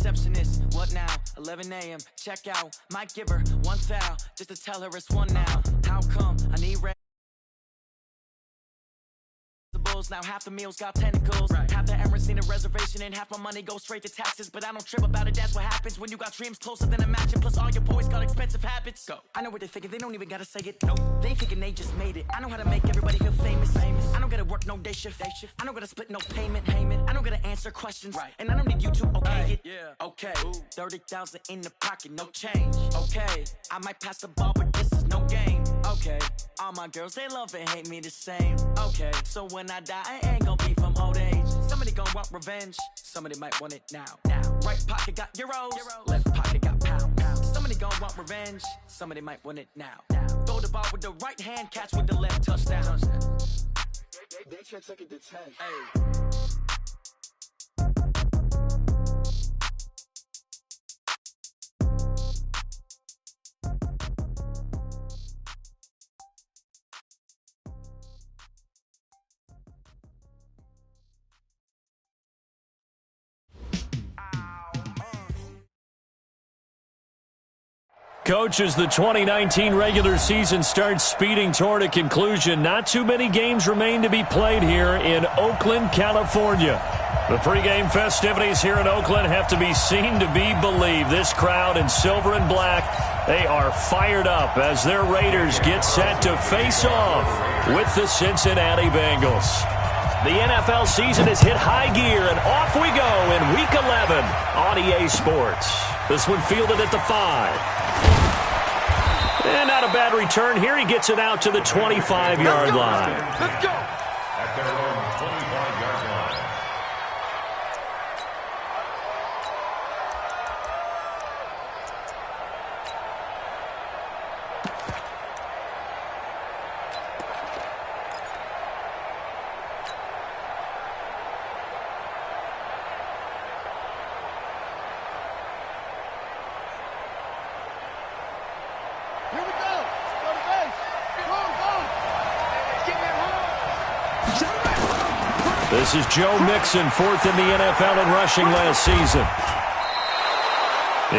receptionist. What now? 11 a.m. Check out. Might give her one foul just to tell her it's one now. How come I need now half the meals got tentacles, right. Half the Emirates need a reservation and half my money goes straight to taxes. But I don't trip about it, that's what happens when you got dreams closer than a match. And plus all your boys got expensive habits. Go. I know what they're thinking, they don't even gotta say it. Nope. They thinking they just made it. I know how to make everybody feel famous. I don't gotta work no day shift. I don't gotta split no payment. I don't gotta answer questions, right. And I don't need you to okay it. Yeah. Okay. 30,000 in the pocket, no change. Okay. I might pass the ball, but this is no game. Okay. All my girls, they love and hate me the same. Okay. So when I die, I ain't gon' be from old age. Somebody gon' want revenge. Somebody might want it now. Right pocket got euros. Left pocket got pounds. Somebody gon' want revenge. Somebody might want it now. Throw the ball with the right hand, catch with the left, touchdown. They should take it to 10. Hey. Coach, as the 2019 regular season starts speeding toward a conclusion, not too many games remain to be played here in Oakland, California. The pregame festivities here in Oakland have to be seen to be believed. This crowd in silver and black, they are fired up as their Raiders get set to face off with the Cincinnati Bengals. The NFL season has hit high gear, and off we go in Week 11 on EA Sports. This one fielded at the 5. And not a bad return here. He gets it out to the 25-yard line. Let's go. At their own 25-yard line. This is Joe Mixon, fourth in the NFL in rushing last season.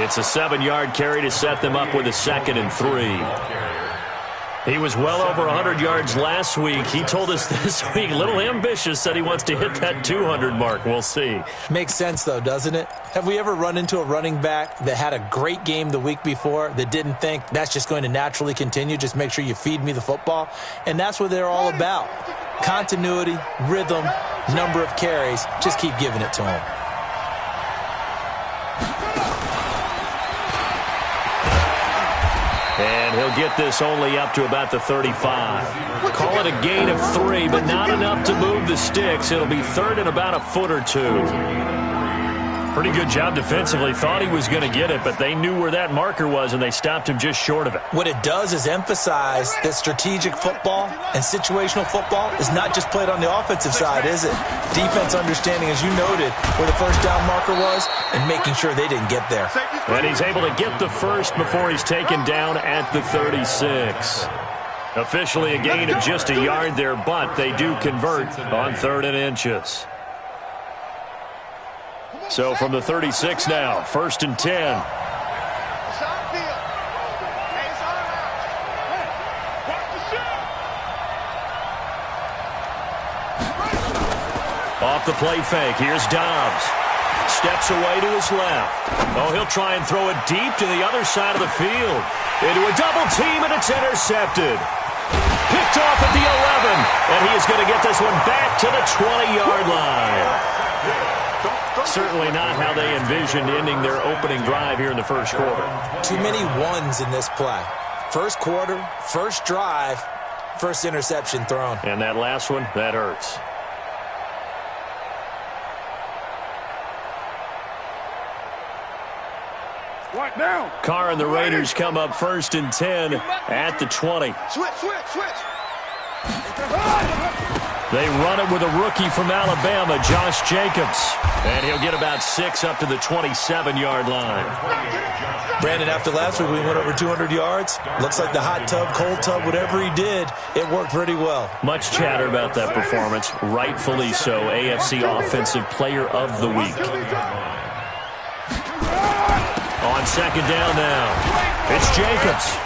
It's a 7-yard carry to set them up with a 2nd and 3. He was well over 100 yards last week. He told us this week, a little ambitious, said he wants to hit that 200 mark. We'll see. Makes sense, though, doesn't it? Have we ever run into a running back that had a great game the week before that didn't think that's just going to naturally continue? Just make sure you feed me the football. And that's what they're all about. Continuity, rhythm, number of carries. Just keep giving it to him. And he'll get this only up to about the 35. Call it a gain of 3, but not enough to move the sticks. It'll be third and about a foot or 2. Pretty good job defensively. Thought he was going to get it, but they knew where that marker was, and they stopped him just short of it. What it does is emphasize that strategic football and situational football is not just played on the offensive side, is it? Defense understanding, as you noted, where the first down marker was and making sure they didn't get there. And he's able to get the first before he's taken down at the 36. Officially a gain of just a yard there, but they do convert on 3rd and inches. So from the 36 now, 1st and 10. Off the play fake, here's Dobbs. Steps away to his left. Oh, he'll try and throw it deep to the other side of the field. Into a double team, and it's intercepted. Picked off at the 11, and he is going to get this one back to the 20-yard line. Certainly not how they envisioned ending their opening drive here in the first quarter. Too many ones in this play. First quarter, first drive, first interception thrown. And that last one, that hurts. What now? Carr and the Raiders come up 1st and 10 at the 20. Switch. They run it with a rookie from Alabama, Josh Jacobs. And he'll get about 6 up to the 27-yard line. Brandon, after last week, we went over 200 yards. Looks like the hot tub, cold tub, whatever he did, it worked pretty well. Much chatter about that performance. Rightfully so. AFC Offensive Player of the Week. On second down now, it's Jacobs.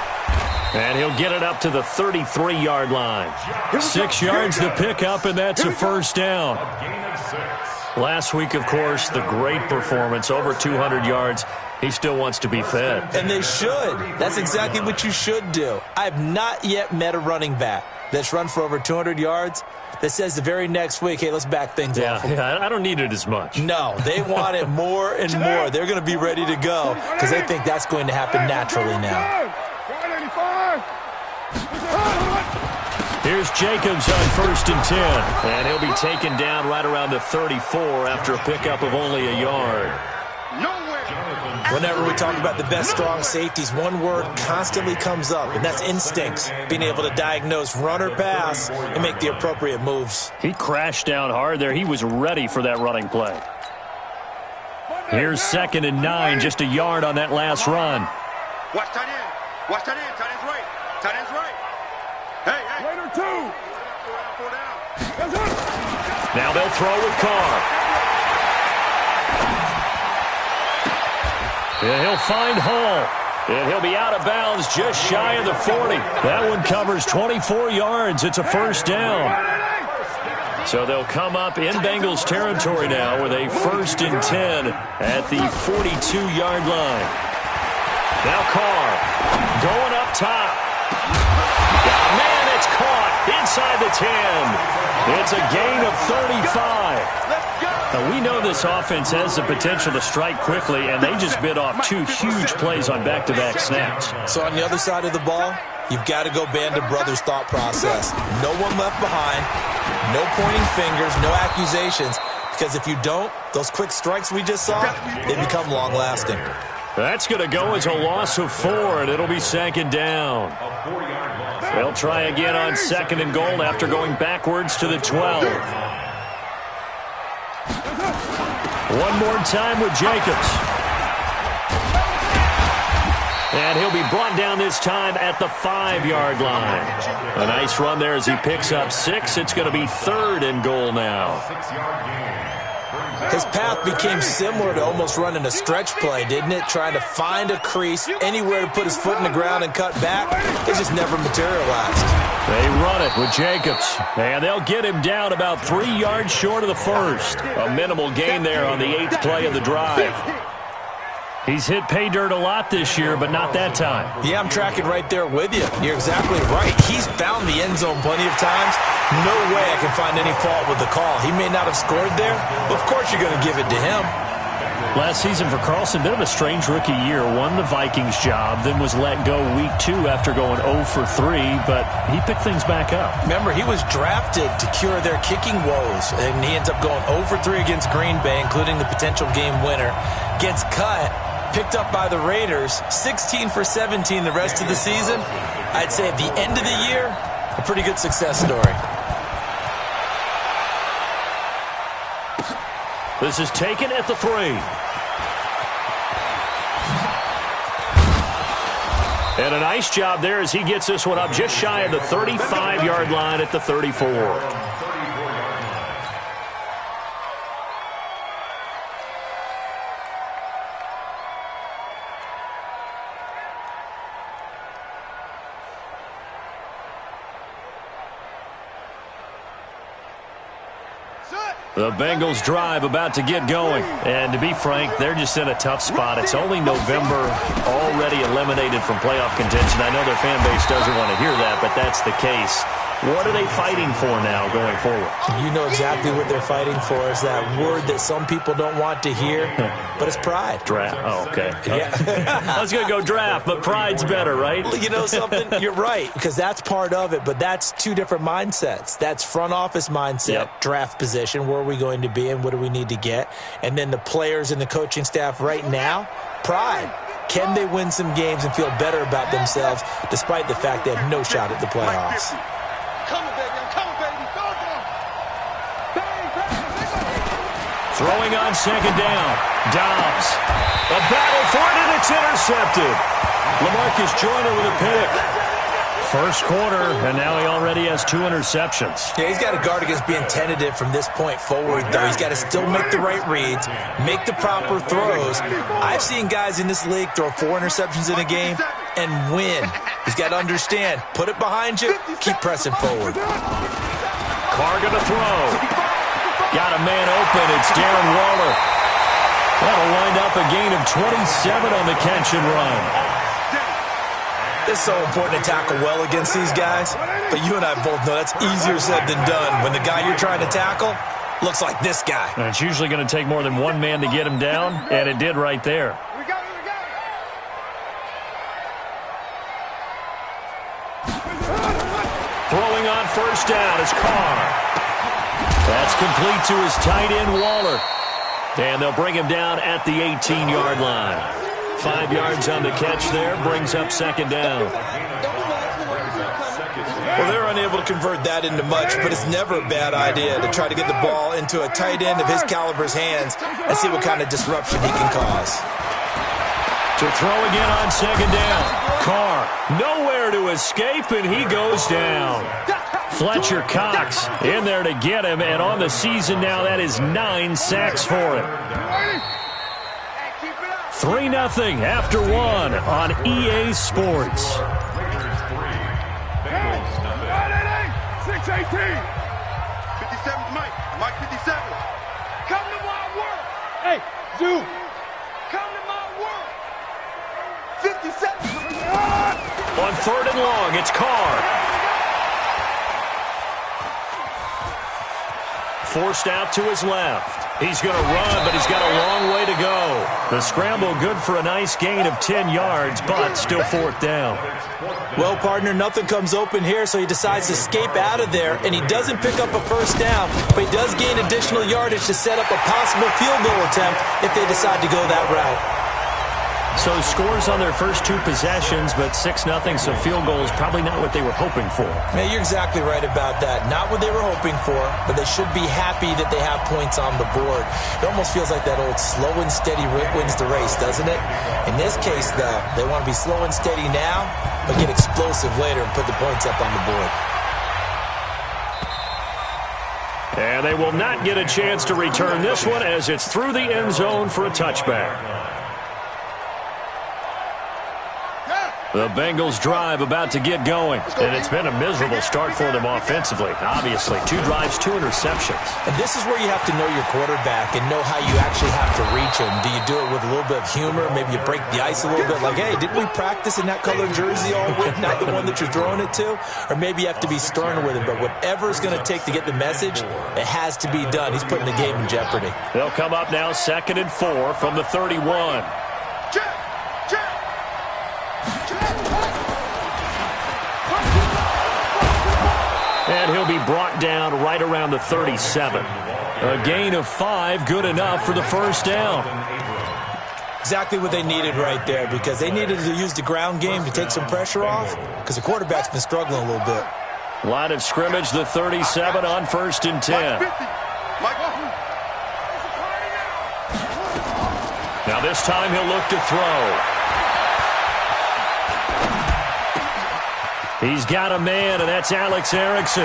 And he'll get it up to the 33-yard line. 6 yards to pick up, and that's a first down. Last week, of course, the great performance, over 200 yards. He still wants to be fed. And they should. That's exactly what you should do. I've not yet met a running back that's run for over 200 yards that says the very next week, hey, let's back things off. Yeah, I don't need it as much. No, they want it more and more. They're going to be ready to go because they think that's going to happen naturally now. Here's Jacobs on 1st and 10. And he'll be taken down right around the 34 after a pickup of only a yard. Whenever we talk about the best strong safeties, one word constantly comes up, and that's instincts. Being able to diagnose run or pass and make the appropriate moves. He crashed down hard there. He was ready for that running play. Here's 2nd and 9, just a yard on that last run. Watch tight end. Watch tight end. Tight end's right. Tight end's right. Hey. Later, 2. Now they'll throw with Carr. And he'll find Hall. And he'll be out of bounds just shy of the 40. That one covers 24 yards. It's a first down. So they'll come up in Bengals territory now with a 1st and 10 at the 42-yard line. Now Carr going up top. Man, it's caught inside the 10. It's a gain of 35. Now, we know this offense has the potential to strike quickly, and they just bit off 2 huge plays on back-to-back snaps. So on the other side of the ball, you've got to go Band of Brothers thought process. No one left behind, no pointing fingers, no accusations, because if you don't, those quick strikes we just saw, they become long-lasting. That's going to go as a loss of 4, and it'll be 2nd down. They'll try again on 2nd and goal after going backwards to the 12. One more time with Jacobs. And he'll be brought down this time at the 5-yard line. A nice run there as he picks up 6. It's going to be 3rd and goal now. His path became similar to almost running a stretch play, didn't it? Trying to find a crease, anywhere to put his foot in the ground and cut back. It just never materialized. They run it with Jacobs. And they'll get him down about 3 yards short of the first. A minimal gain there on the 8th play of the drive. He's hit pay dirt a lot this year, but not that time. Yeah, I'm tracking right there with you. You're exactly right. He's found the end zone plenty of times. No way I can find any fault with the call. He may not have scored there, but of course you're going to give it to him. Last season for Carlson, bit of a strange rookie year. Won the Vikings job, then was let go week 2 after going 0 for 3, but he picked things back up. Remember, he was drafted to cure their kicking woes, and he ends up going 0 for 3 against Green Bay, including the potential game winner. Gets cut, picked up by the Raiders, 16 for 17 the rest of the season. I'd say at the end of the year, a pretty good success story. This is taken at the 3. And a nice job there as he gets this one up just shy of the 35-yard line at the 34. The Bengals drive about to get going. And to be frank, they're just in a tough spot. It's only November, already eliminated from playoff contention. I know their fan base doesn't want to hear that, but that's the case. What are they fighting for now going forward? You know exactly what they're fighting for. Is that word that some people don't want to hear, but it's pride. Draft. Oh, okay. Yeah. I was going to go draft, but pride's better, right? You know something? You're right, because that's part of it, but that's 2 different mindsets. That's front office mindset, draft position, where are we going to be and what do we need to get? And then the players and the coaching staff right now, pride. Can they win some games and feel better about themselves despite the fact they have no shot at the playoffs? Throwing on 2nd down. Dobbs. A battle for it, and it's intercepted. LaMarcus Joyner with a pick. First quarter, and now he already has 2 interceptions. Yeah, he's got to guard against being tentative from this point forward, though. He's got to still make the right reads, make the proper throws. I've seen guys in this league throw 4 interceptions in a game and win. He's got to understand, put it behind you, keep pressing forward. Carr going to throw. Got a man open. It's Darren Waller. That'll wind up a gain of 27 on the catch and run. It's so important to tackle well against these guys, but you and I both know that's easier said than done when the guy you're trying to tackle looks like this guy. And it's usually going to take more than one man to get him down, and it did right there. Throwing on first down is Carr. That's complete to his tight end, Waller. And they'll bring him down at the 18-yard line. 5 yards on the catch there, brings up second down. Well, they're unable to convert that into much, but it's never a bad idea to try to get the ball into a tight end of his caliber's hands and see what kind of disruption he can cause. To throw again on second down. Carr, nowhere to escape, and he goes down. Fletcher Cox in there to get him, and on the season now, that is 9 sacks for him. 3-0 after 1 on EA Sports. 6-18. 57's Mike. Mike 57. Come to my world. Hey, Zoo. Come to my world. 57. On 3rd and long, it's Carr. Forced out to his left. He's going to run, but he's got a long way to go. The scramble good for a nice gain of 10 yards, but still 4th down. Well, partner, nothing comes open here, so he decides to escape out of there, and he doesn't pick up a first down, but he does gain additional yardage to set up a possible field goal attempt if they decide to go that route. So scores on their first 2 possessions, but 6-0, so field goal is probably not what they were hoping for. Man, you're exactly right about that. Not what they were hoping for, but they should be happy that they have points on the board. It almost feels like that old slow and steady wins the race, doesn't it? In this case, though, they want to be slow and steady now, but get explosive later and put the points up on the board. And they will not get a chance to return this one as it's through the end zone for a touchback. The Bengals drive about to get going, and it's been a miserable start for them offensively. Obviously, 2 drives, 2 interceptions. And this is where you have to know your quarterback and know how you actually have to reach him. Do you do it with a little bit of humor? Maybe you break the ice a little bit, like, hey, didn't we practice in that colored jersey all week, not the one that you're throwing it to? Or maybe you have to be stern with him, but whatever it's going to take to get the message, it has to be done. He's putting the game in jeopardy. They'll come up now 2nd and 4 from the 31. And he'll be brought down right around the 37. A gain of 5, good enough for the first down. Exactly what they needed right there, because they needed to use the ground game to take some pressure off, because the quarterback's been struggling a little bit. Line of scrimmage, the 37 on 1st and 10. Now this time he'll look to throw. He's got a man, and that's Alex Erickson.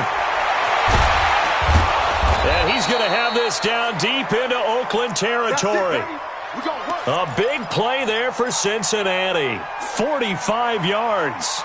And he's going to have this down deep into Oakland territory. A big play there for Cincinnati. 45 yards.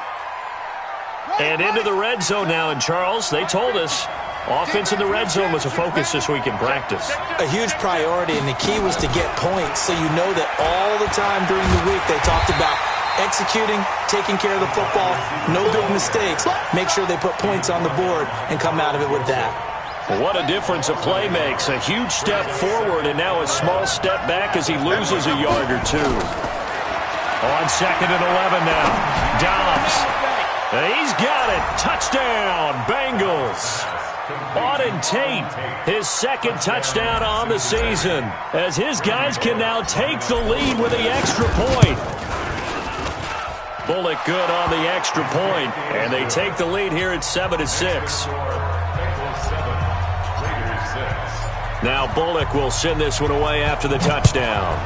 And into the red zone now. And, Charles, they told us offense in the red zone was a focus this week in practice. A huge priority, and the key was to get points. So you know that all the time during the week they talked about executing, taking care of the football, no big mistakes. Make sure they put points on the board and come out of it with that. What a difference a play makes. A huge step forward and now a small step back as he loses a yard or 2. On 2nd and 11 now. Dobbs. And he's got it. Touchdown, Bengals. Auden Tate, his 2nd touchdown on the season, as his guys can now take the lead with the extra point. Bullock good on the extra point, and they take the lead here at 7-6. Now Bullock will send this one away after the touchdown.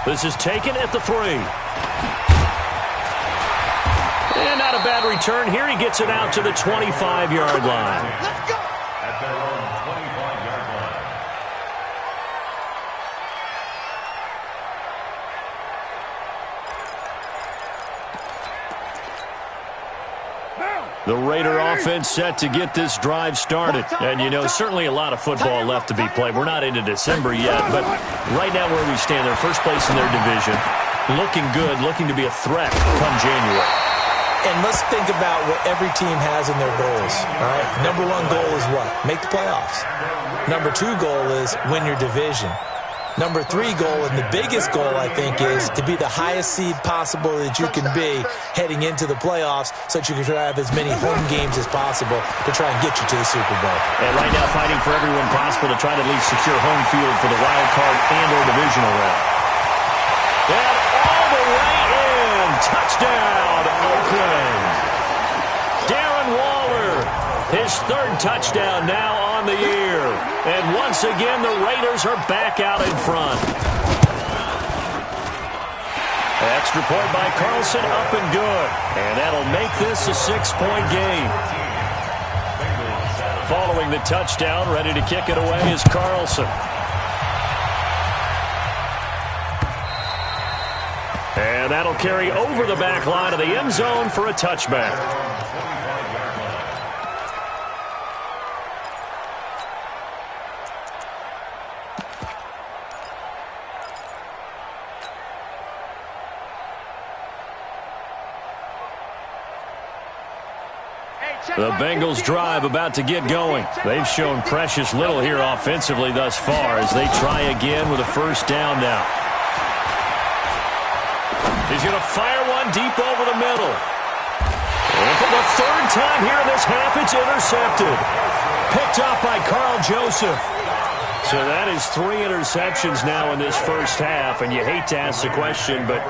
This is taken at the 3. a bad return here. He gets it out to the 25-yard line. Let's go. At their own 25-yard line. The Raider offense set to get this drive started. And, you know, certainly a lot of football left to be played. We're not into December yet, but right now where we stand, they're first place in their division. Looking good, looking to be a threat come January. And let's think about what every team has in their goals, all right? Number one goal is what? Make the playoffs. Number two goal is win your division. Number three goal, and the biggest goal, I think, is to be the highest seed possible that you can be heading into the playoffs so that you can have as many home games as possible to try and get you to the Super Bowl. And right now fighting for everyone possible to try to at least secure home field for the wild card and or divisional round. And all the way in. Touchdown, Oakland. Darren Waller, his third touchdown now on the year. And once again, the Raiders are back out in front. Extra point by Carlson, up and good. And that'll make this a 6-point game. Following the touchdown, ready to kick it away is Carlson. And that'll carry over the back line of the end zone for a touchback. The Bengals drive about to get going. They've shown precious little here offensively thus far as they try again with a first down now. He's going to fire one deep over the middle. And for the third time here in this half, it's intercepted. Picked up by Carl Joseph. So that is 3 interceptions now in this first half, and you hate to ask the question, but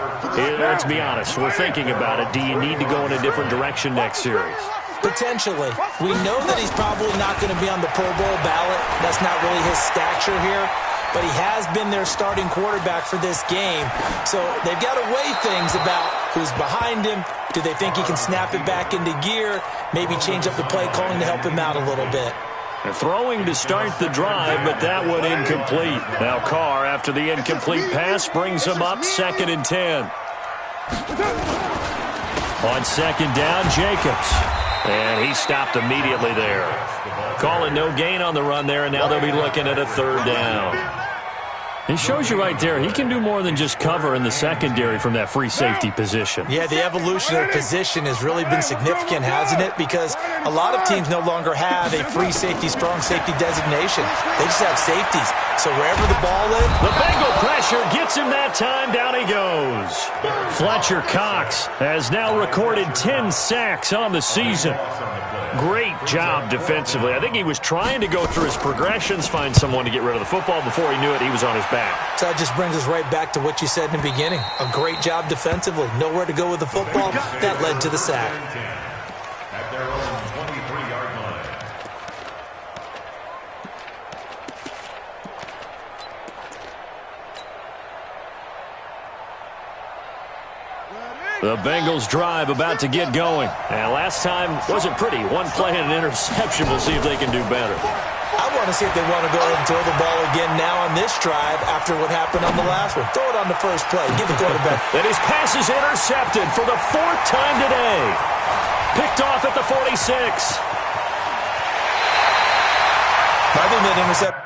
let's be honest. We're thinking about it. Do you need to go in a different direction next series? Potentially. We know that he's probably not going to be on the Pro Bowl ballot. That's not really his stature here. But he has been their starting quarterback for this game. So they've got to weigh things about who's behind him. Do they think he can snap it back into gear? Maybe change up the play calling to help him out a little bit. They're throwing to start the drive, but that one incomplete. Now Carr, after the incomplete pass, brings him up 2nd and 10. On second down, Jacobs. And he stopped immediately there. Calling no gain on the run there, and now they'll be looking at a 3rd down. He shows you right there, he can do more than just cover in the secondary from that free safety position. Yeah, the evolution of position has really been significant, hasn't it? Because a lot of teams no longer have a free safety, strong safety designation. They just have safeties. So wherever the ball is... The Bengal pressure gets him that time. Down he goes. Fletcher Cox has now recorded 10 sacks on the season. Great job defensively. I think he was trying to go through his progressions, find someone to get rid of the football. Before he knew it, he was on his back. So that just brings us right back to what you said in the beginning. A great job defensively. Nowhere to go with the football. That led to the sack. At their own 23-yard line. The Bengals drive about to get going. And last time wasn't pretty. One play and an interception. We'll see if they can do better. I want to see if they want to go ahead and throw the ball again now on this drive after what happened on the last one. Throw it on the first play. Give the quarterback. And his pass is intercepted for the 4th time today. Picked off at the 46. I think that intercept.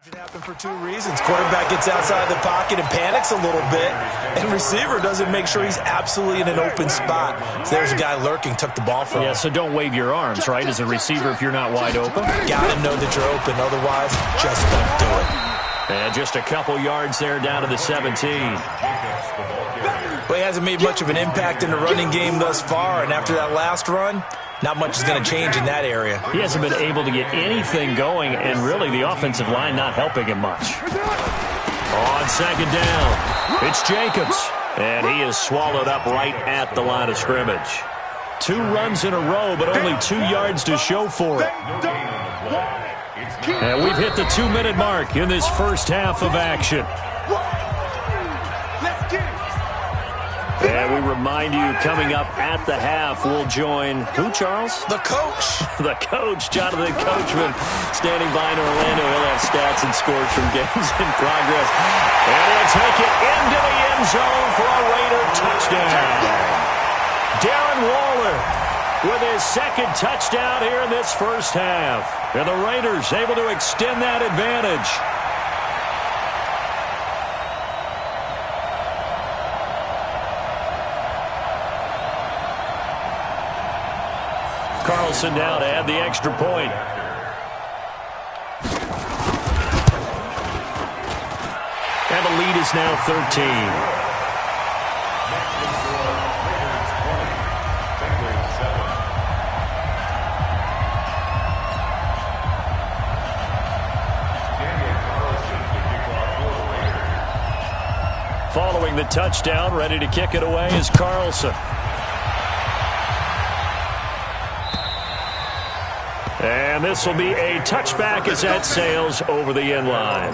It happened for 2 reasons. Quarterback gets outside the pocket and panics a little bit, and receiver doesn't make sure he's absolutely in an open spot. So there's a guy lurking, took the ball from him. Yeah, so don't wave your arms, right, as a receiver if you're not wide open. Got to know that you're open, otherwise just don't do it. And just a couple yards there down to the 17. Well, he hasn't made much of an impact in the running game thus far, and after that last run, not much is going to change in that area. He hasn't been able to get anything going, and really the offensive line not helping him much. On second down, it's Jacobs, and he is swallowed up right at the line of scrimmage. 2 runs in a row, but only 2 yards to show for it. And we've hit the 2-minute mark in this first half of action. And we remind you, coming up at the half, we'll join who, Charles? The coach. The coach, Jonathan Coachman, standing by in Orlando. He'll have stats and scores from games in progress. And he'll take it into the end zone for a Raider touchdown. Darren Waller with his second touchdown here in this first half. And the Raiders able to extend that advantage. Carlson now to add the extra point. And the lead is now 13. Following the touchdown, ready to kick it away is Carlson. And this will be a touchback as that sails over the end line.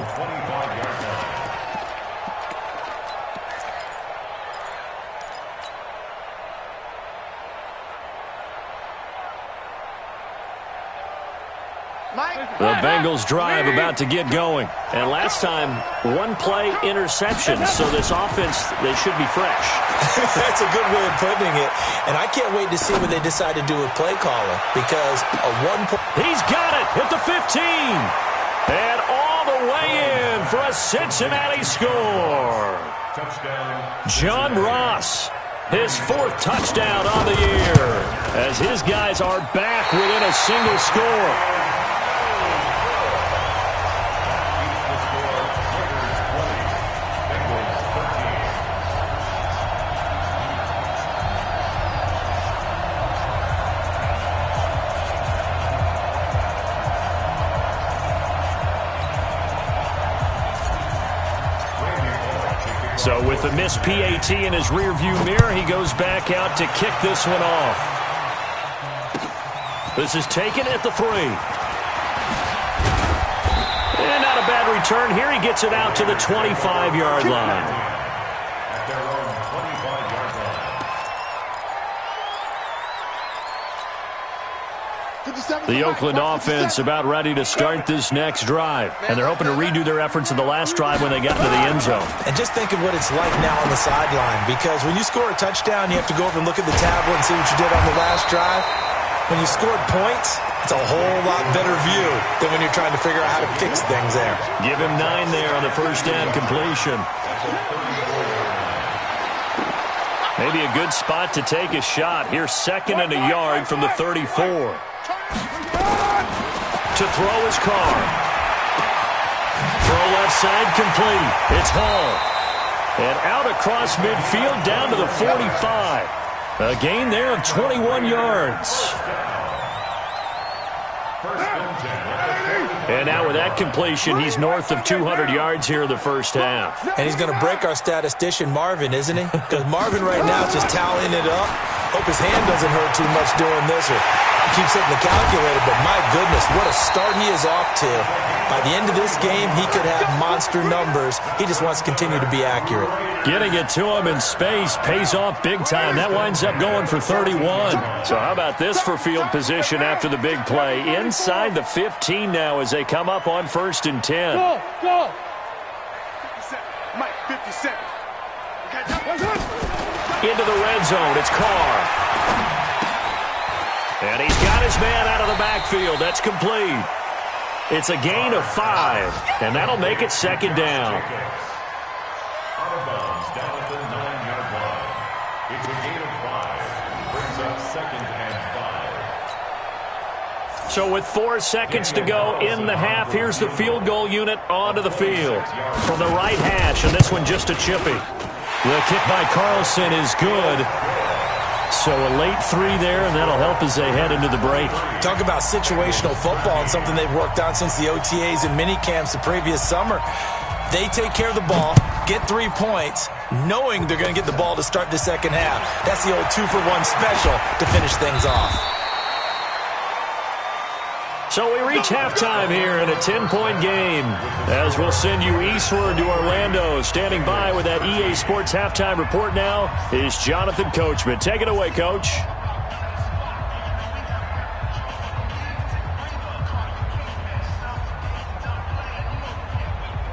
The Bengals drive about to get going. And last time, 1-play interception. So this offense, they should be fresh. That's a good way of putting it. And I can't wait to see what they decide to do with play calling. Because a 1-play... He's got it at the 15. And all the way in for a Cincinnati score. John Ross, his 4th touchdown on the year. As his guys are back within a single score. So with the missed PAT in his rearview mirror, he goes back out to kick this one off. This is taken at the 3. And not a bad return here. He gets it out to the 25-yard line. The Oakland offense about ready to start this next drive. And they're hoping to redo their efforts in the last drive when they got into the end zone. And just think of what it's like now on the sideline. Because when you score a touchdown, you have to go over and look at the tablet and see what you did on the last drive. When you scored points, it's a whole lot better view than when you're trying to figure out how to fix things there. Give him 9 there on the first down completion. Maybe a good spot to take a shot. Here's 2nd and a yard from the 34. To throw his Carr. Throw left side complete. It's Hall. And out across midfield down to the 45. A gain there of 21 yards. And now with that completion, he's north of 200 yards here in the first half. And he's going to break our statistician Marvin, isn't he? Because Marvin right now is just tallying it up. Hope his hand doesn't hurt too much doing this, or keeps hitting the calculator, but my goodness, what a start he is off to. By the end of this game, he could have monster numbers. He just wants to continue to be accurate. Getting it to him in space pays off big time. That winds up going for 31. So how about this for field position after the big play? Inside the 15 now as they come up on 1st and 10. Go! 57. Mike, 57. Into the red zone. It's Carr. And he's got his man out of the backfield. That's complete. It's a gain of 5, and that'll make it 2nd down. Out of bounds, down at the 9-yard line. It's a gain of 5. Brings up 2nd and 5. So with 4 seconds to go in the half, here's the field goal unit onto the field. From the right hash, and this one just a chippy. The kick by Carlson is good. So a late 3 there, and that'll help as they head into the break. Talk about situational football and something they've worked on since the OTAs and mini camps the previous summer. They take care of the ball, get 3 points, knowing they're going to get the ball to start the second half. That's the old 2-for-1 special to finish things off. So we reach halftime here in a 10-point game, as we'll send you eastward to Orlando. Standing by with that EA Sports halftime report now is Jonathan Coachman. Take it away, Coach.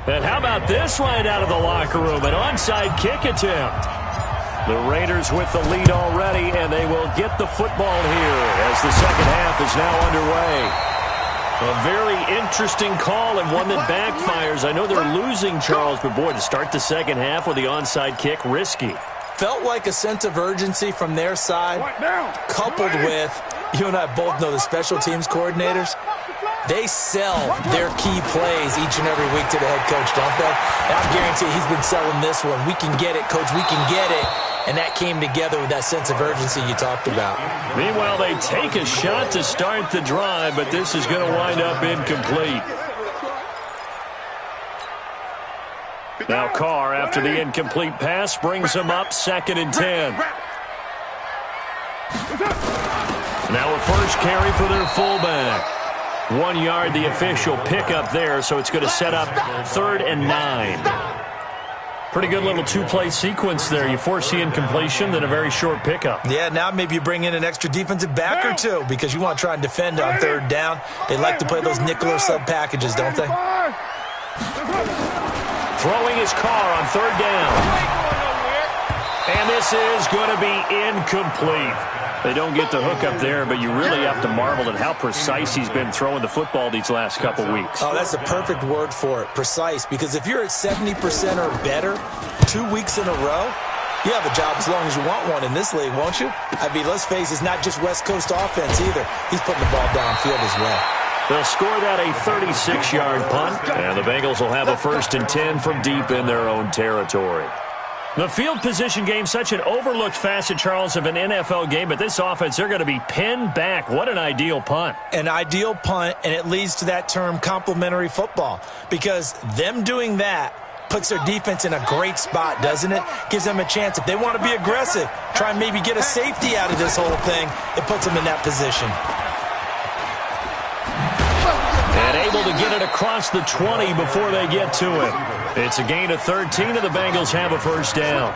And how about this right out of the locker room? An onside kick attempt. The Raiders with the lead already, and they will get the football here as the second half is now underway. A very interesting call and one that backfires. I know they're losing, Charles, but boy, to start the second half with the onside kick, risky. Felt like a sense of urgency from their side, coupled with, you and I both know the special teams coordinators, they sell their key plays each and every week to the head coach, don't they? And I guarantee he's been selling this one. We can get it, coach, we can get it. And that came together with that sense of urgency you talked about. Meanwhile, they take a shot to start the drive, but this is going to wind up incomplete. Now Carr, after the incomplete pass, brings him up 2nd and 10. Now a first carry for their fullback. 1 yard, the official pickup there, so it's going to set up 3rd and 9. Pretty good little two-play sequence there. You force the incompletion, then a very short pickup. Yeah, now maybe you bring in an extra defensive back or two because you want to try and defend on 3rd down. They like to play those nickel or sub packages, don't they? Throwing his Carr on 3rd down. And this is going to be incomplete. They don't get the hook up there, but you really have to marvel at how precise he's been throwing the football these last couple weeks. Oh, that's a perfect word for it, precise, because if you're at 70% or better 2 weeks in a row, you have a job as long as you want one in this league, won't you? I mean, let's face it, it's not just West Coast offense either. He's putting the ball downfield as well. They'll score that a 36-yard punt, and the Bengals will have a 1st and 10 from deep in their own territory. The field position game, such an overlooked facet, Charles, of an NFL game, but this offense, they're going to be pinned back. What an ideal punt. An ideal punt, and it leads to that term complementary football, because them doing that puts their defense in a great spot, doesn't it? Gives them a chance. If they want to be aggressive, try and maybe get a safety out of this whole thing, it puts them in that position. And able to get it across the 20 before they get to it. It's a gain of 13, and the Bengals have a 1st down.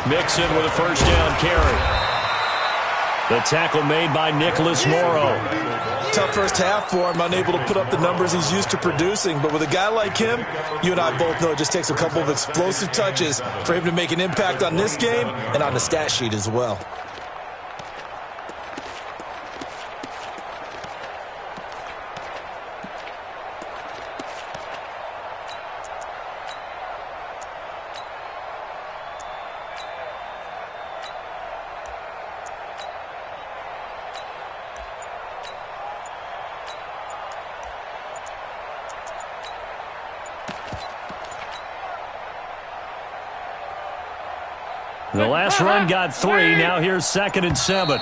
Mixon with a 1st down carry. The tackle made by Nicholas Morrow. Tough first half for him, unable to put up the numbers he's used to producing. But with a guy like him, you and I both know it just takes a couple of explosive touches for him to make an impact on this game and on the stat sheet as well. The last run got 3. Now here's 2nd and 7.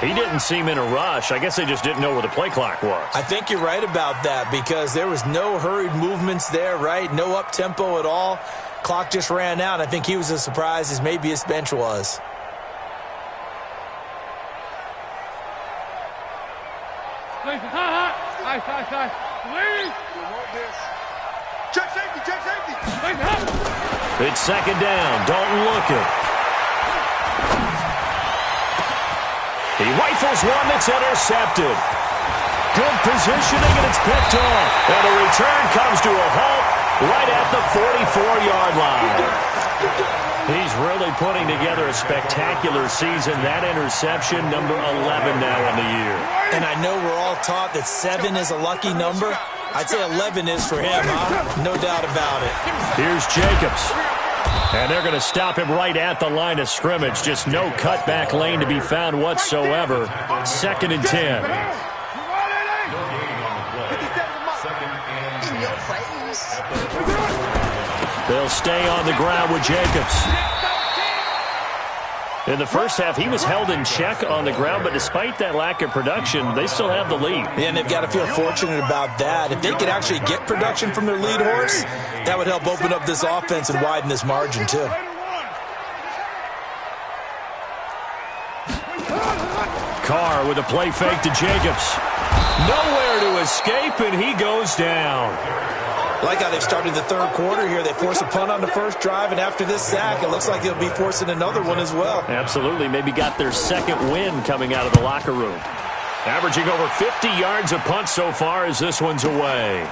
He didn't seem in a rush. I guess they just didn't know where the play clock was. I think you're right about that because there was no hurried movements there, right? No up-tempo at all. Clock just ran out. I think he was as surprised as maybe his bench was. Check safety, check safety. It's 2nd down. Dalton looking. He rifles one that's intercepted. Good positioning, and it's picked off. And the return comes to a halt right at the 44-yard line. He's really putting together a spectacular season. That interception, number 11 now on the year. And I know we're all taught that 7 is a lucky number. I'd say 11 is for him, huh? No doubt about it. Here's Jacobs. And they're going to stop him right at the line of scrimmage. Just no cutback lane to be found whatsoever. 2nd and 10. They'll stay on the ground with Jacobs. In the first half, he was held in check on the ground, but despite that lack of production, they still have the lead. Yeah, and they've got to feel fortunate about that. If they could actually get production from their lead horse, that would help open up this offense and widen this margin, too. Carr with a play fake to Jacobs. Nowhere to escape, and he goes down. Like how they've started the third quarter here. They force a punt on the first drive, and after this sack, it looks like they'll be forcing another one as well. Absolutely. Maybe got their second win coming out of the locker room. Averaging over 50 yards a punt so far as this one's away.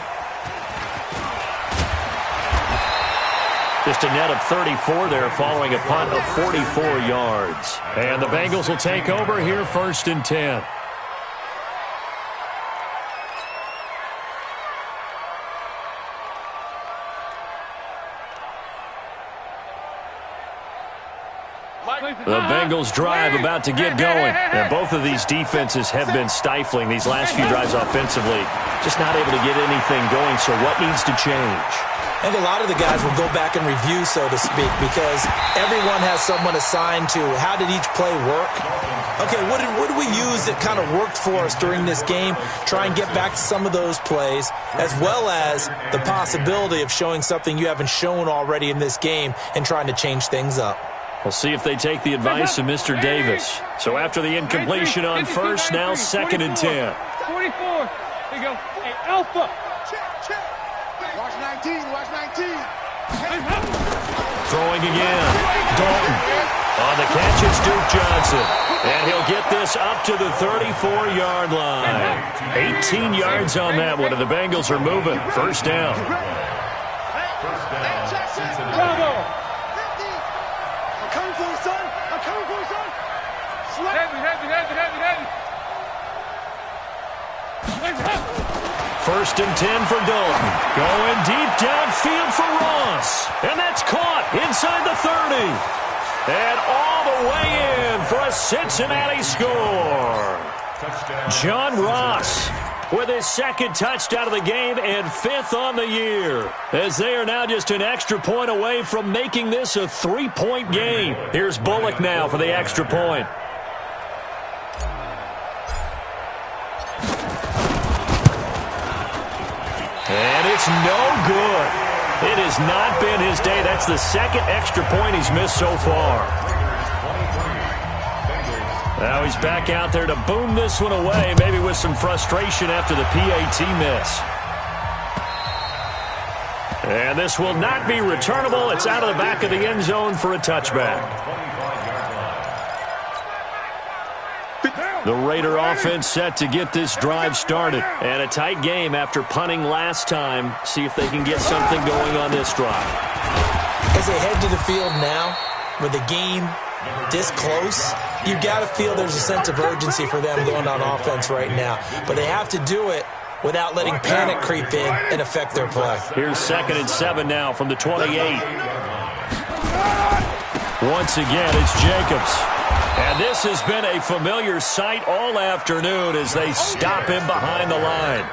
Just a net of 34 there following a punt of 44 yards. And the Bengals will take over here 1st and 10. The Bengals drive about to get going. And both of these defenses have been stifling these last few drives offensively. Just not able to get anything going, so what needs to change? I think a lot of the guys will go back and review, so to speak, because everyone has someone assigned to how did each play work. Okay, what did we use that kind of worked for us during this game? Try and get back to some of those plays, as well as the possibility of showing something you haven't shown already in this game and trying to change things up. We'll see if they take the advice of Mr. Davis. So after the incompletion on first, now 2nd and 10. 44. There you go. Hey, Alpha. Check. Watch 19. Watch 19. Throwing again. Dalton. On the catch, it's Duke Johnson. And he'll get this up to the 34-yard line. 18 yards on that one, and the Bengals are moving. First down. Bravo. I'm coming for you, son. I'm coming for you, son. Heavy. 1st and 10 for Dalton. Going deep downfield for Ross. And that's caught inside the 30. And all the way in for a Cincinnati score. John Ross with his 2nd touchdown of the game and 5th on the year, as they are now just an extra point away from making this a 3-point game. Here's Bullock now for the extra point. And it's no good. It has not been his day. That's the 2nd extra point he's missed so far. Now he's back out there to boom this one away, maybe with some frustration after the PAT miss. And this will not be returnable. It's out of the back of the end zone for a touchback. The Raider offense set to get this drive started. And a tight game after punting last time. See if they can get something going on this drive. As they head to the field now, with the game this close, you've got to feel there's a sense of urgency for them going on offense right now. But they have to do it without letting panic creep in and affect their play. Here's 2nd and 7 now from the 28. Once again, it's Jacobs. And this has been a familiar sight all afternoon as they stop him behind the line.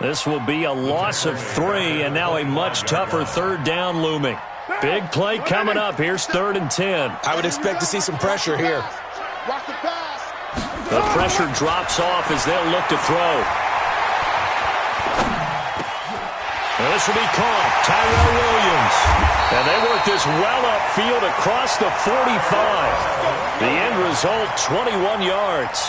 This will be a loss of 3, and now a much tougher 3rd down looming. Big play coming up. Here's 3rd and 10. I would expect to see some pressure here. The pressure drops off as they'll look to throw. And this will be caught. Tyrell Williams. And they work this well upfield across the 45. The end result, 21 yards.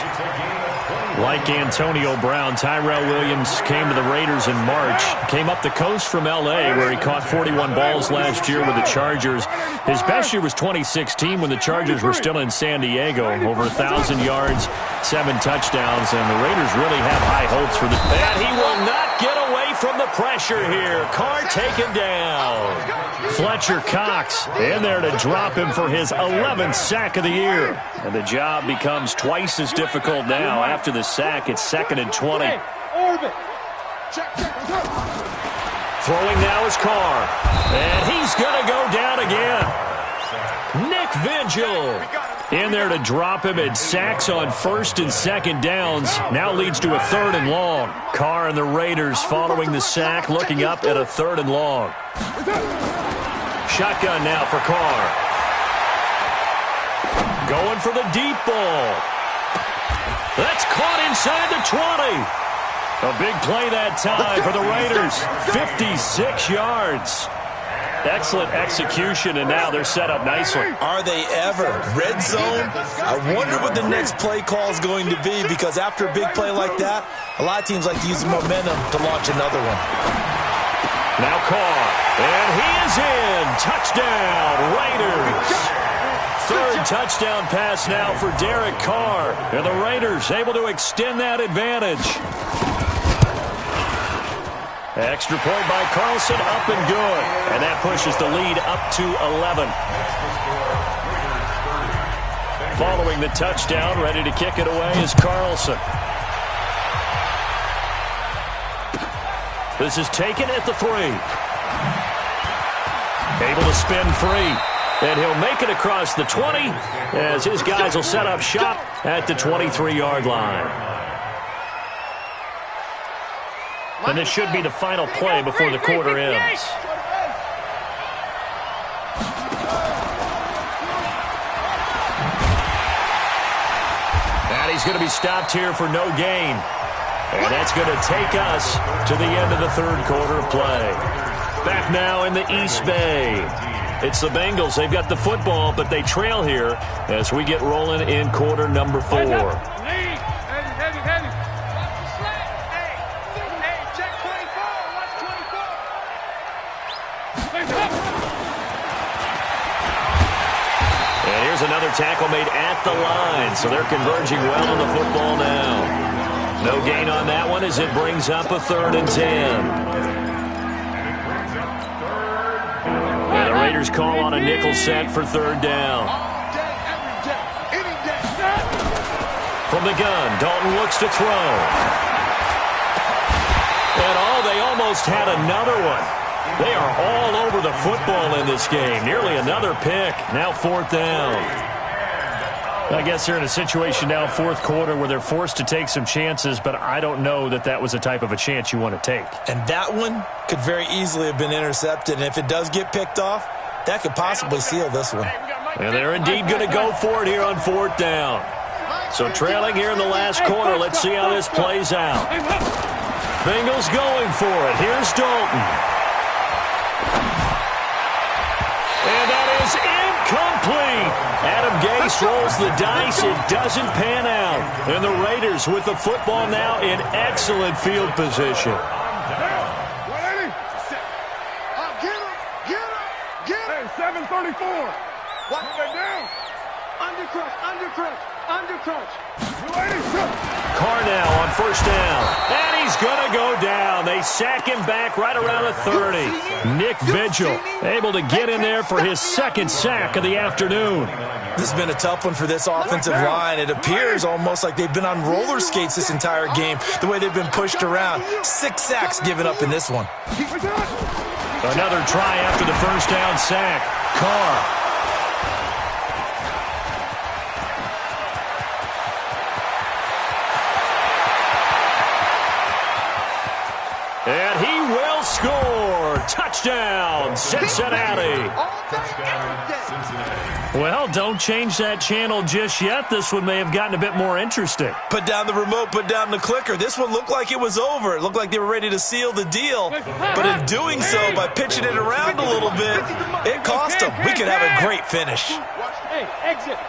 Like Antonio Brown, Tyrell Williams came to the Raiders in March. Came up the coast from L.A., where he caught 41 balls last year with the Chargers. His best year was 2016 when the Chargers were still in San Diego. Over 1,000 yards, 7 touchdowns, and the Raiders really have high hopes for the... And he will not get away from the pressure here. Carr taken down. Fletcher Cox in there to drop him for his 11th sack of the year. And the job becomes twice as difficult now. After the sack, it's 2nd and 20. Throwing now is Carr. And he's going to go down again. Nick Vigil in there to drop him, and sacks on 1st and 2nd downs. Now leads to a 3rd and long. Carr and the Raiders following the sack, looking up at a 3rd and long. Shotgun now for Carr. Going for the deep ball. That's caught inside the 20. A big play that time for the Raiders. 56 yards. Excellent execution, and now they're set up nicely. Are they ever? Red zone? I wonder what the next play call is going to be, because after a big play like that, a lot of teams like to use the momentum to launch another one. Now Carr, and he is in. Touchdown, Raiders. Third touchdown pass now for Derek Carr, and the Raiders able to extend that advantage. Extra point by Carlson, up and good. And that pushes the lead up to 11. Following the touchdown, ready to kick it away is Carlson. This is taken at the 3. Able to spin free. And he'll make it across the 20 as his guys will set up shop at the 23-yard line. And this should be the final play before the quarter ends. And he's going to be stopped here for no gain. And that's going to take us to the end of the third quarter of play. Back now in the East Bay. It's the Bengals. They've got the football, but they trail here as we get rolling in quarter number 4. Another tackle made at the line, so they're converging well on the football now. No gain on that one as it brings up a 3rd and 10. And the Raiders call on a nickel set for 3rd down. From the gun, Dalton looks to throw. And they almost had another one. They are all over the football in this game. Nearly another pick. Now 4th down. I guess they're in a situation now, 4th quarter, where they're forced to take some chances, but I don't know that that was the type of a chance you want to take. And that one could very easily have been intercepted. And if it does get picked off, that could possibly seal this one. And they're indeed going to go for it here on 4th down. So trailing here in the last quarter, let's see how this plays out. Bengals going for it. Here's Dalton. And that is incomplete. Adam Gase rolls the dice. It doesn't pan out. And the Raiders with the football now in excellent field position. Get him. 734. What? Down. Undercrunch. Carr now on 1st down. And he's going to go down. They sack him back right around the 30. Nick Vigil able to get in there for his 2nd sack of the afternoon. This has been a tough one for this offensive line. It appears almost like they've been on roller skates this entire game, the way they've been pushed around. 6 sacks given up in this one. Another try after the 1st down sack. Carr. And he will score. Touchdown, Cincinnati. Well, don't change that channel just yet. This one may have gotten a bit more interesting. Put down the remote, put down the clicker. This one looked like it was over. It looked like they were ready to seal the deal. But in doing so, by pitching it around a little bit, it cost them. We could have a great finish. Exit.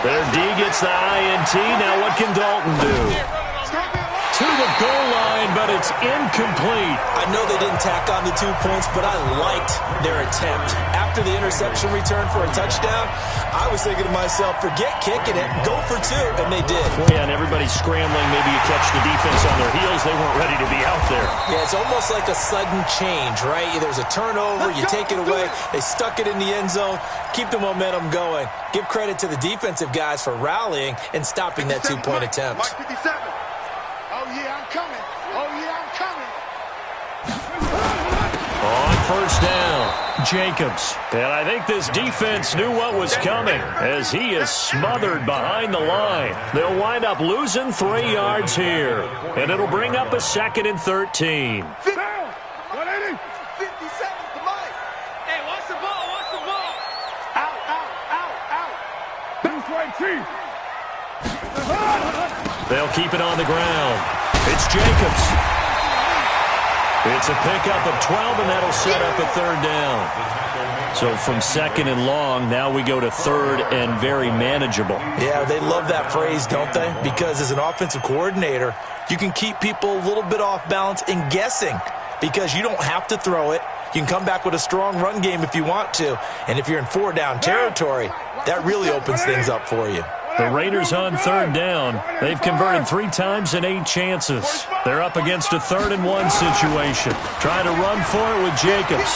Their D gets the INT. Now what can Dalton do? To the goal line, but it's incomplete. I know they didn't tack on the 2 points, but I liked their attempt. After the interception return for a touchdown, I was thinking to myself, forget kicking it, go for 2, and they did. Yeah, and everybody's scrambling. Maybe you catch the defense on their heels. They weren't ready to be out there. Yeah, it's almost like a sudden change, right? There's a turnover, you take it away, they stuck it in the end zone, keep the momentum going. Give credit to the defensive guys for rallying and stopping that 2-point attempt. Mike 57. Oh, yeah, I'm coming. On 1st down, Jacobs. And I think this defense knew what was coming as he is smothered behind the line. They'll wind up losing 3 yards here. And it'll bring up a 2nd and 13. 57 to Mike. Hey, watch the ball. Out. They'll keep it on the ground. It's Jacobs. It's a pickup of 12, and that'll set up a third down. So from second and long, now we go to third and very manageable. Yeah, they love that phrase, don't they? Because as an offensive coordinator, you can keep people a little bit off balance and guessing because you don't have to throw it. You can come back with a strong run game if you want to. And if you're in four-down territory, that really opens things up for you. The Raiders on third down. They've converted 3 times in 8 chances. They're up against a 3rd and 1 situation. Trying to run for it with Jacobs.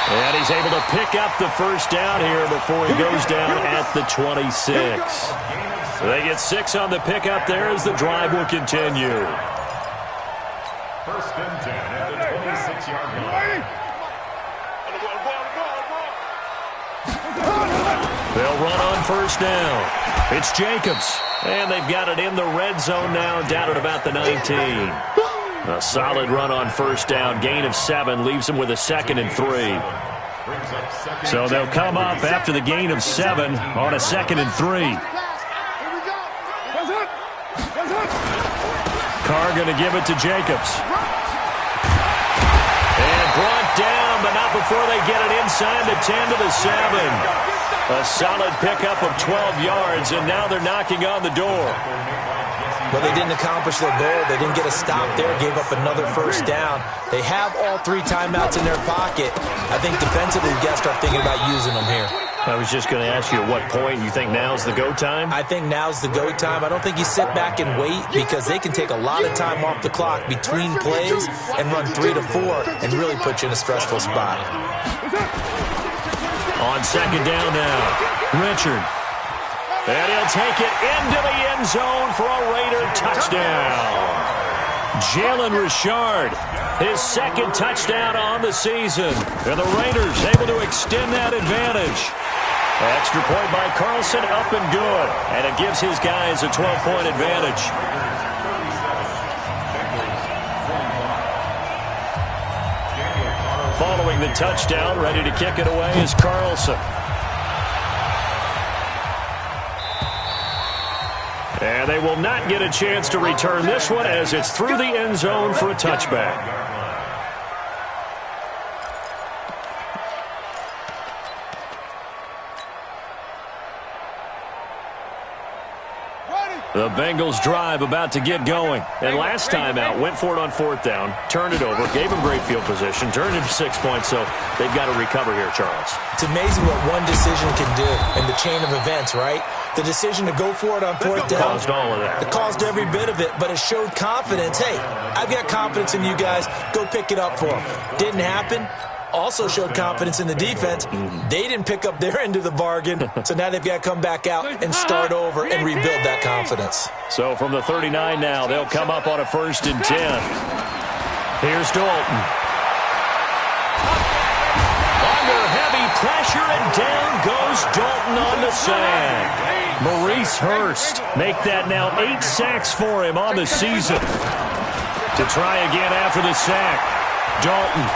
And he's able to pick up the first down here before he goes down at the 26. So they get 6 on the pickup there as the drive will continue. First and 10 at the 26-yard line. They'll run on first down. It's Jacobs. And they've got it in the red zone now, down at about the 19. A solid run on first down. Gain of 7 leaves them with a 2nd and 3. So they'll come up after the gain of 7 on a 2nd and 3. Carr going to give it to Jacobs. And brought down, but not before they get it inside the 10 to the 7. A solid pickup of 12 yards, and now they're knocking on the door. But they didn't accomplish their goal. They didn't get a stop there, gave up another first down. They have all 3 timeouts in their pocket. I think defensively, you got to start thinking about using them here. I was just going to ask you at what point you think now's the go time? I think now's the go time. I don't think you sit back and wait because they can take a lot of time off the clock between plays and run 3 to 4 and really put you in a stressful spot. On second down now, Richard. And he'll take it into the end zone for a Raider touchdown. Jalen Richard, his 2nd touchdown on the season. And the Raiders able to extend that advantage. Extra point by Carlson, up and good. And it gives his guys a 12-point advantage. Following the touchdown, ready to kick it away is Carlson. And they will not get a chance to return this one as it's through the end zone for a touchback. The Bengals drive about to get going. And last time out, went for it on 4th down, turned it over, gave them great field position, turned it to 6 points, so they've got to recover here, Charles. It's amazing what one decision can do in the chain of events, right? The decision to go for it on 4th down. Caused all of that. It caused every bit of it, but it showed confidence. Hey, I've got confidence in you guys. Go pick it up for them. Didn't happen. Also showed confidence in the defense. They didn't pick up their end of the bargain, so now they've got to come back out and start over and rebuild that confidence. So from the 39 now, they'll come up on a 1st and 10. Here's Dalton. Under heavy pressure, and down goes Dalton on the sack. Maurice Hurst make that now 8 sacks for him on the season. To try again after the sack, Dalton.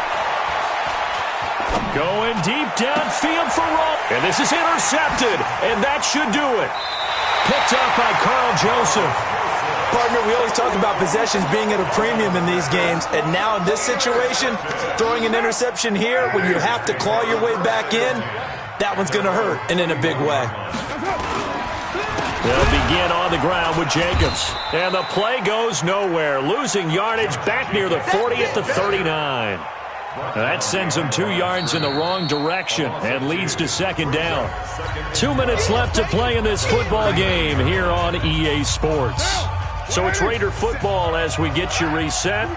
Going deep downfield for Roll. And this is intercepted, and that should do it. Picked up by Carl Joseph. Partner, we always talk about possessions being at a premium in these games, and now in this situation, throwing an interception here when you have to claw your way back in, that one's going to hurt, and in a big way. They'll begin on the ground with Jacobs. And the play goes nowhere. Losing yardage back near the 40 at the 39. That sends them 2 yards in the wrong direction and leads to 2nd down. 2 minutes left to play in this football game here on EA Sports. So it's Raider football as we get you reset.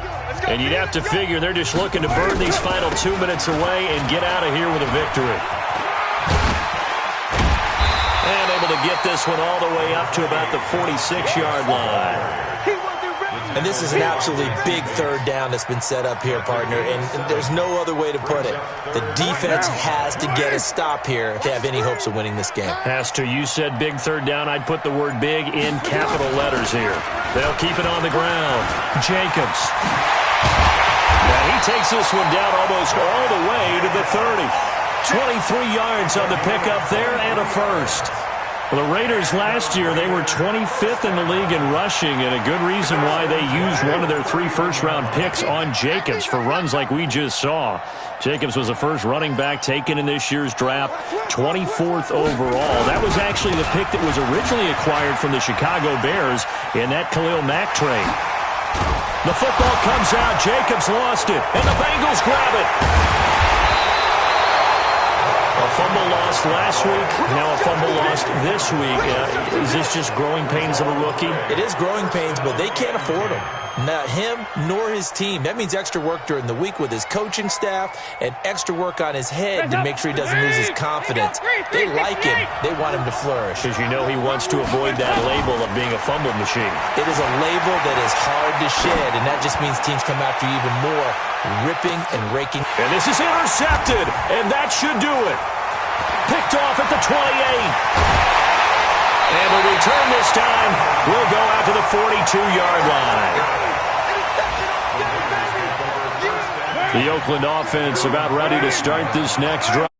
And you'd have to figure they're just looking to burn these final 2 minutes away and get out of here with a victory. And able to get this one all the way up to about the 46-yard line. And this is an absolutely big 3rd down that's been set up here, partner, and there's no other way to put it. The defense has to get a stop here if they have any hopes of winning this game. Has to. You said big 3rd down. I'd put the word big in capital letters here. They'll keep it on the ground. Jacobs. Now he takes this one down almost all the way to the 30. 23 yards on the pickup there and a first. Well, the Raiders last year, they were 25th in the league in rushing, and a good reason why they used one of their 3 first-round picks on Jacobs for runs like we just saw. Jacobs was the first running back taken in this year's draft, 24th overall. That was actually the pick that was originally acquired from the Chicago Bears in that Khalil Mack trade. The football comes out. Jacobs lost it, and the Bengals grab it. A fumble lost last week, now a fumble lost this week. Is this just growing pains of a rookie? It is growing pains, but they can't afford him. Not him nor his team. That means extra work during the week with his coaching staff and extra work on his head to make sure he doesn't lose his confidence. They like him. They want him to flourish. Because you know he wants to avoid that label of being a fumble machine. It is a label that is hard to shed, and that just means teams come after you even more, ripping and raking. And this is intercepted, and that should do it. Picked off at the 28. And the return this time will go out to the 42-yard line. The Oakland offense about ready to start this next drive.